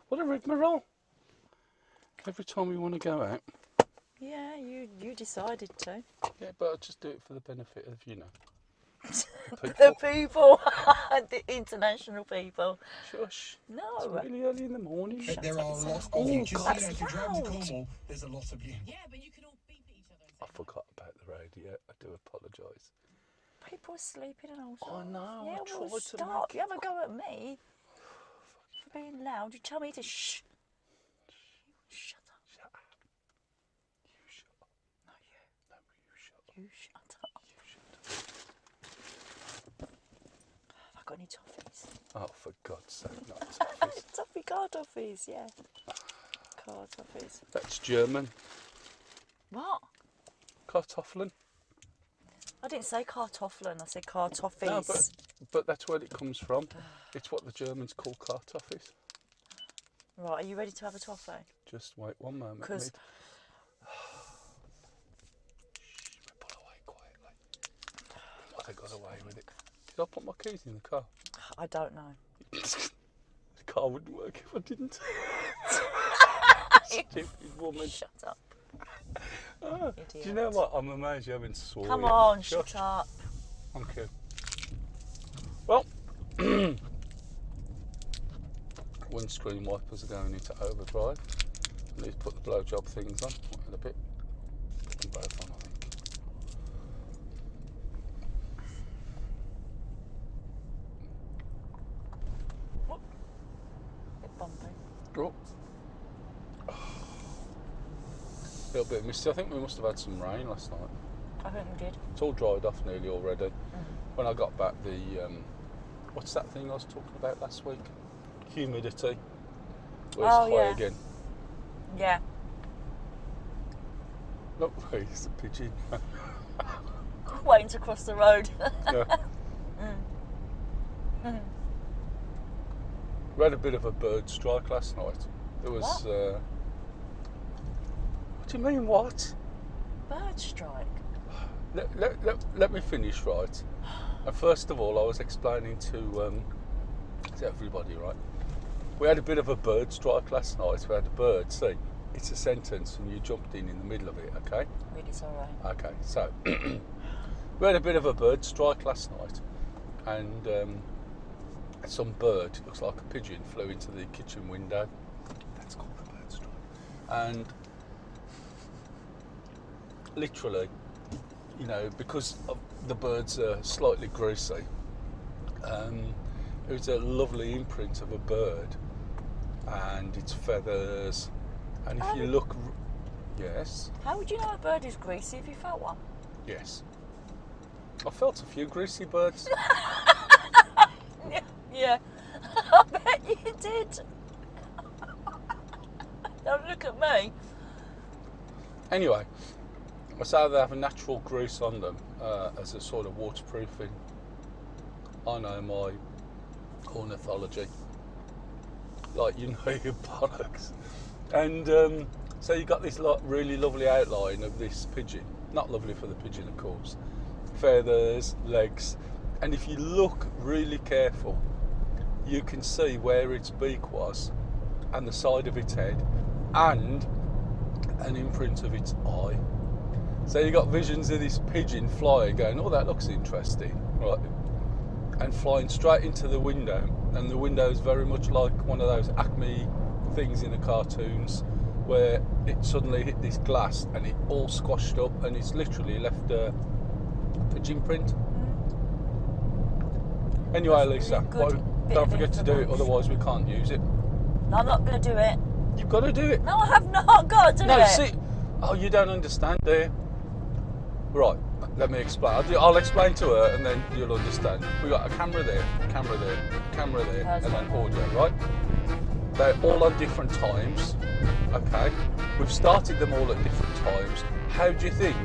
What a rigmarole. Every time we want to go out. Yeah, you decided to. Yeah, but I'll just do it for the benefit of, people. The people, the international people. Shush. No. It's really early in the morning. There are a lot of Oh, you. Just God. if you drive to Cornwall, there's a lot of you. Yeah, but you can all beep at each other. I forgot about the radio. I do apologise. People are sleeping and all sorts. I know, Yeah, I well, tried to stop. make You have a go at me for being loud. You tell me to shh. Shut up. Shut up. You shut up. No, you. No, you shut up. You shut up. You shut up. Have I got any toffees? Oh, for God's sake, not toffees. Toffee car toffees, yeah. Car toffees. That's German. What? Kartoffeln. I didn't say kartoffeln, I said car toffees. No, but that's where it comes from. It's what the Germans call kartoffels. Right, are you ready to have a toffee? Just wait one moment. Because Shh, pull away quietly. I got away with it. Did I put my keys in the car? I don't know. The car wouldn't work if I didn't. Stupid woman. Shut up. Do you know what? I'm amazed you haven't sworn. Come on, Shush. shut up. Thank you. Well, windscreen wipers are going into overdrive. I need to put the blowjob things on. Wait a bit. Put them both on, I think. Whoop. Bit bumpy. Oh. A little bit misty. I think we must have had some rain last night. I think we did. It's all dried off nearly already. When I got back, the what's that thing I was talking about last week? Humidity was high again. Yeah. Look, it's a pigeon. Waiting to cross the road. Yeah. We had a bit of a bird strike last night. There was. What? What do you mean, what? Bird strike. Let me finish, right? And first of all, I was explaining to everybody, right? We had a bit of a bird strike last night. We had a bird. See, it's a sentence, and you jumped in the middle of it. Okay. Really sorry. Okay, so we had a bit of a bird strike last night, and some bird, it looks like a pigeon, flew into the kitchen window. That's called a bird strike. And literally, because the birds are slightly greasy, it was a lovely imprint of a bird and its feathers. And if you look, yes. How would you know a bird is greasy if you felt one? Yes. I felt a few greasy birds. Yeah. I bet you did. Don't look at me. Anyway, I say they have a natural grease on them as a sort of waterproofing. I know my ornithology, like your bollocks. And so you got this really lovely outline of this pigeon. Not lovely for the pigeon, of course. Feathers, legs, and if you look really careful, you can see where its beak was, and the side of its head, and an imprint of its eye. So you got visions of this pigeon flying, going, "Oh, that looks interesting," right? And flying straight into the window, and the window is very much like one of those Acme things in the cartoons, where it suddenly hit this glass and it all squashed up, and it's literally left a pigeon print. Anyway, Lisa, don't forget to do it, otherwise we can't use it. No, I'm not going to do it. You've got to do it. No, I have not got to do it. No, see, oh, you don't understand, do you? Right, let me explain. I'll explain to her, and then you'll understand. We've got a camera there, camera there, camera there, and then audio, right? They're all on different times, okay? We've started them all at different times. How do you think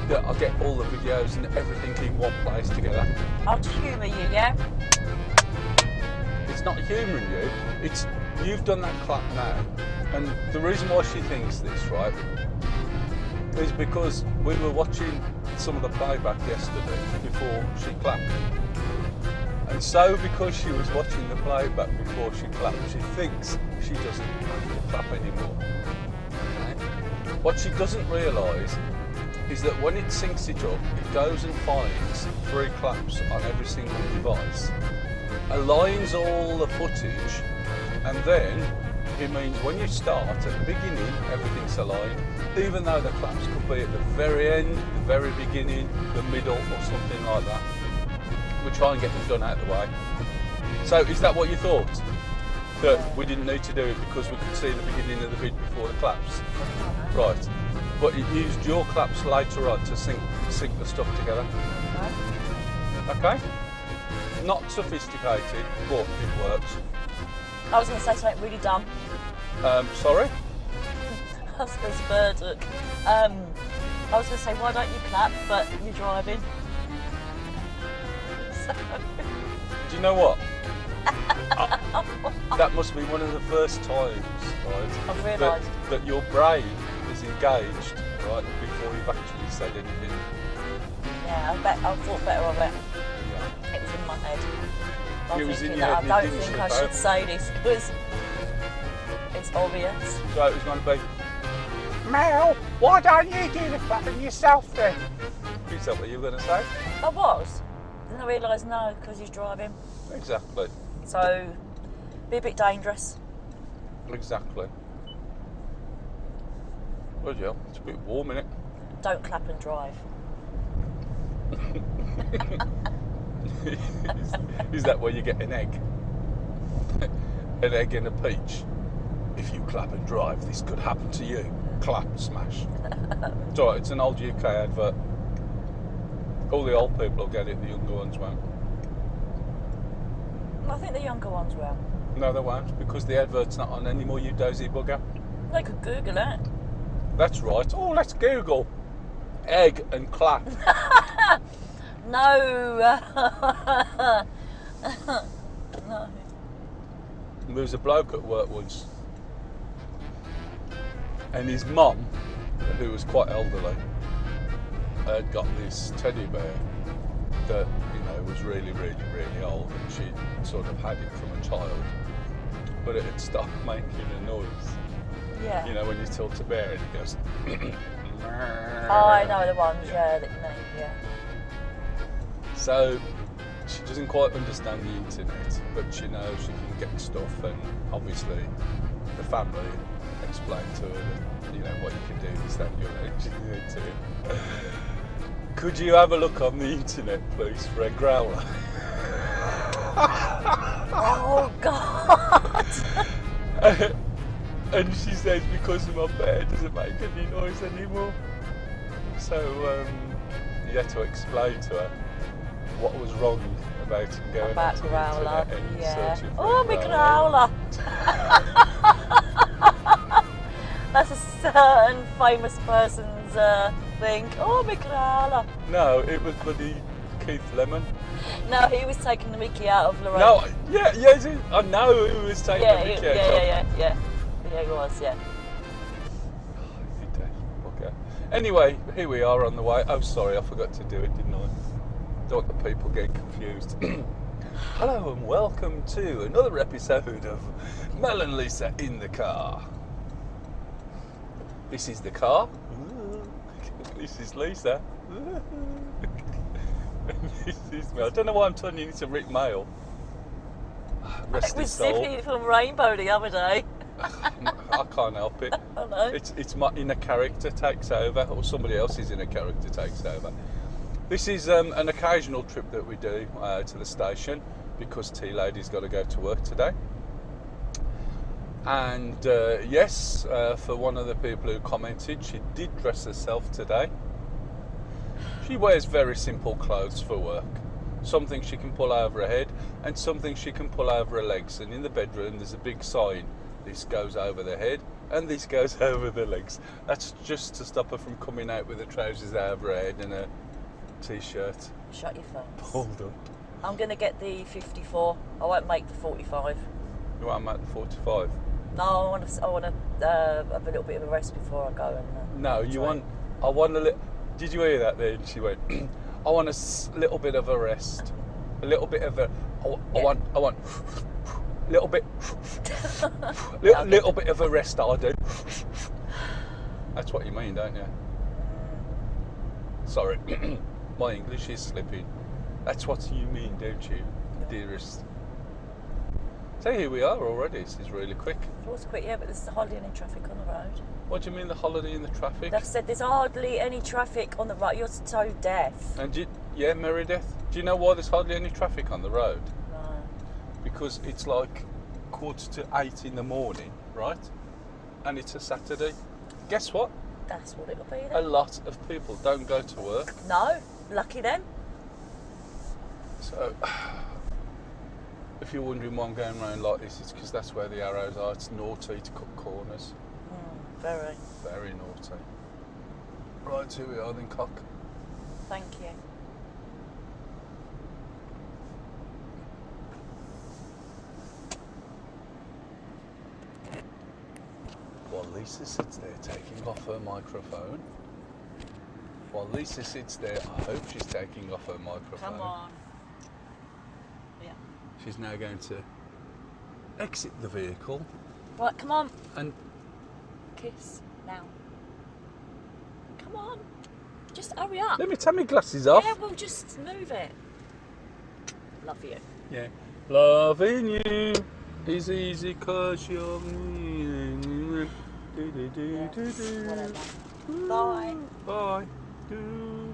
that I get all the videos and everything in one place together? I'll humour you, yeah? It's not humouring you, it's you've done that clap now. And the reason why she thinks this, right, is because we were watching some of the playback yesterday before she clapped. And so because she was watching the playback before she clapped, she thinks she doesn't have to clap anymore. Okay? What she doesn't realise is that when it syncs it up, it goes and finds 3 claps on every single device, aligns all the footage, and then it means when you start at the beginning, everything's aligned, even though the claps could be at the very end, the very beginning, the middle, or something like that. We try and get them done out of the way. So is that what you thought? That we didn't need to do it because we could see the beginning of the vid before the claps? Right. But it used your claps later on to sync the stuff together. Okay? Not sophisticated, but it works. I was going to say something really dumb. Sorry? I was supposed to bird look. I was going to say, why don't you clap, but you're driving? So... Do you know what? That must be one of the first times, right? I've realised. That your brain is engaged, right, before you've actually said anything. Yeah, I thought better of it. Yeah. It was in my head. It was in thinking your that head, I and don't it think didn't I slip should out. say this because it's obvious. So it was going to be, Mel, why don't you do the clapping yourself then? is that what you were going to say? I was. Then I realised no, because he's driving. Exactly. So, be a bit dangerous. Exactly. Well, yeah, it's a bit warm, innit? Don't clap and drive. Is that where you get an egg? An egg and a peach. If you clap and drive, this could happen to you. Clap, smash. It's alright, it's an old UK advert. All the old people will get it, the younger ones won't. I think the younger ones will. No, they won't, because the advert's not on anymore, you dozy bugger. They could Google it. That's right. Oh, let's Google egg and clap. No. No. There was a bloke at work once, and his mum, who was quite elderly, had got this teddy bear that, you know, was really, really, really old, and she sort of had it from a child, but it had stopped making a noise. Yeah. You know, when you tilt a bear and it goes. Oh, I know the ones, yeah, that you mean, yeah. So she doesn't quite understand the internet, but she knows she can get stuff, and obviously the family explained to her that, you know, what you can do is that you're allergic to it. Could you have a look on the internet, please, for a growler? Oh, God. And she says because my bear doesn't make any noise anymore. So you had to explain to her what was wrong about him going About onto the growler, internet and yeah. searching for Oh, a my growler. growler. That's a certain famous person's thing. Oh, my growler. No, it was bloody Keith Lemon. No, he was taking the mickey out of Lorraine. No, yeah, I know he was taking Yeah, the mickey yeah, he was, yeah. Okay. Anyway, here we are on the way. Oh, sorry, I forgot to do it, didn't I? Don't want the people getting confused. Hello and welcome to another episode of Mel and Lisa in the car. This is the car. This is Lisa. This is me. I don't know why I'm turning into Rick Mail. Rest It was his soul. Zippy from Rainbow the other day. I can't help it. I know. It's my inner character takes over, or somebody else's inner character takes over. This is an occasional trip that we do to the station because Tea Lady's got to go to work today. And yes, for one of the people who commented, she did dress herself today. She wears very simple clothes for work. Something she can pull over her head and something she can pull over her legs. And in the bedroom there's a big sign. This goes over the head and this goes over the legs. That's just to stop her from coming out with the trousers over her head and a t-shirt Shut your face. pulled up. I'm going to get the 54. I won't make the 45. You want to make the 45? No, I want to have a little bit of a rest before I go. And No, you train. I want a little... Did you hear that then? She went, I want a little bit of a rest. A little bit of a. I Yeah. want. Little bit. Little bit of a rest. I do. That's what you mean, don't you? Sorry, my English is slipping. That's what you mean, don't you, dearest? So here we are already. This is really quick. It was quick, yeah, but there's hardly any traffic on the road. What do you mean, the holiday in the traffic? Like I said, there's hardly any traffic on the road. You're so deaf. And yeah, Meredith. Do you know why there's hardly any traffic on the road? No. Because it's like 7:45 in the morning, right? And it's a Saturday. Guess what? That's what it'll be A then. lot of people don't go to work. No, lucky them. So, if you're wondering why I'm going around like this, it's because that's where the arrows are. It's naughty to cut corners. Very. Very naughty. Right, here we are then, cock. Thank you. While Lisa sits there taking off her microphone. While Lisa sits there, I hope she's taking off her microphone. Come on. Yeah. She's now going to exit the vehicle Right, come on. and Kiss now. Come on. Just hurry up. let me take my glasses off. Yeah, we'll just move it. Love you. Yeah. Loving you is easy 'cause you're me. Whatever. Bye. Bye. Do.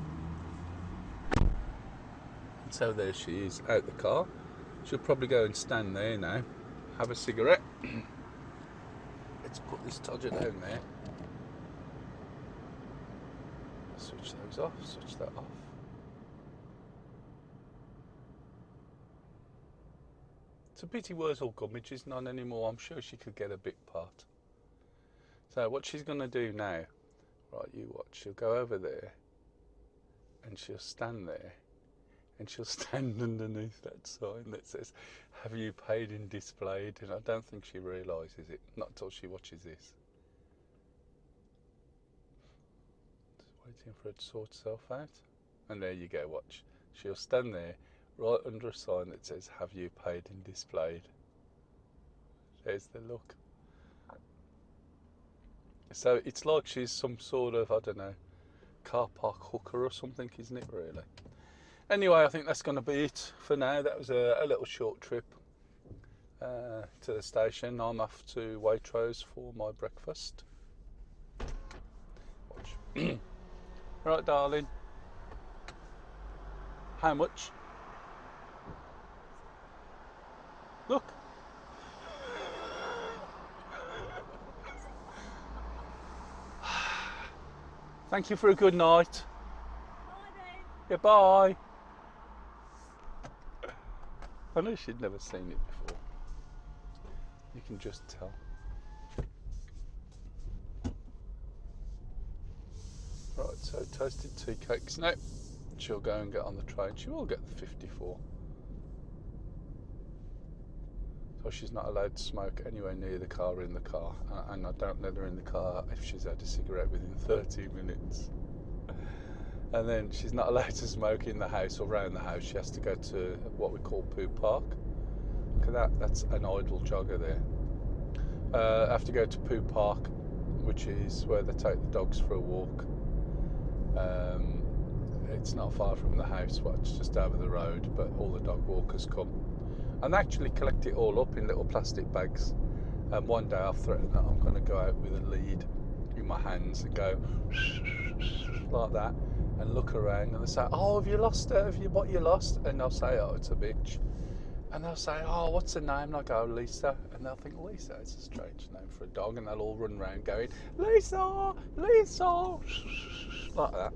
So there she is, out the car. She'll probably go and stand there now, have a cigarette. Let's put this todger down there. Switch those off, switch that off. It's a pity Wurzel Gummidge is none anymore. I'm sure she could get a big part. So what she's going to do now, right, you watch, she'll go over there and she'll stand there and she'll stand underneath that sign that says, "Have you paid and displayed?" And I don't think she realises it, not until she watches this. Just waiting for it to sort itself out. And there you go, watch. She'll stand there right under a sign that says, "Have you paid and displayed?" There's the look. So it's like she's some sort of, I don't know, car park hooker or something, isn't it, really? Anyway, I think that's going to be it for now. That was a little short trip to the station. I'm off to Waitrose for my breakfast. Watch. Right, darling. How much? Look. Thank you for a good night. Bye then. Goodbye. I know she'd never seen it before. You can just tell. Right, so toasted tea cakes. No, she'll go and get on the train. She will get the 54. So she's not allowed to smoke anywhere near the car or in the car. And I don't let her in the car if she's had a cigarette within 30 minutes. And then she's not allowed to smoke in the house or around the house. She has to go to what we call Poo Park. Look at that, that's an idle jogger there. I have to go to Poo Park, which is where they take the dogs for a walk. It's not far from the house, but it's just over the road, but all the dog walkers come. And they actually collect it all up in little plastic bags. And one day I've threatened that I'm going to go out with a lead in my hands and go like that and look around, and they say, "Oh, have you lost it? What you lost?" And I'll say, "Oh, it's a bitch." And they'll say, "Oh, what's the name?" And I'll go, "Lisa." And they'll think, "Lisa, it's a strange name for a dog." And they'll all run around going, "Lisa, Lisa," like that.